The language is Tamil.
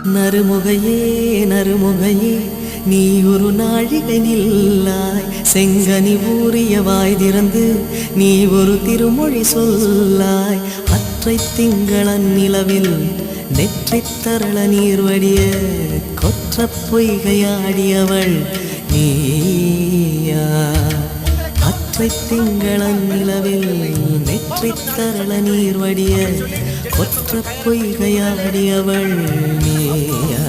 நறுமுகையே நறுமுகையே நீ ஒரு நாழிகை நில்லாய் செங்கனி ஊறிய வாய் திறந்து நீ ஒரு திருமொழி சொல்லாய் அற்றை திங்களன் நிலவில் நெற்றித் தரள நீர் வடிய கொற்ற பொய்கையாடியவள் நீயா அற்றை திங்களன் நிலவில் நெற்றித் தரள நீர் வடிய கொற்ற பொய்கையாடியவள் நீயா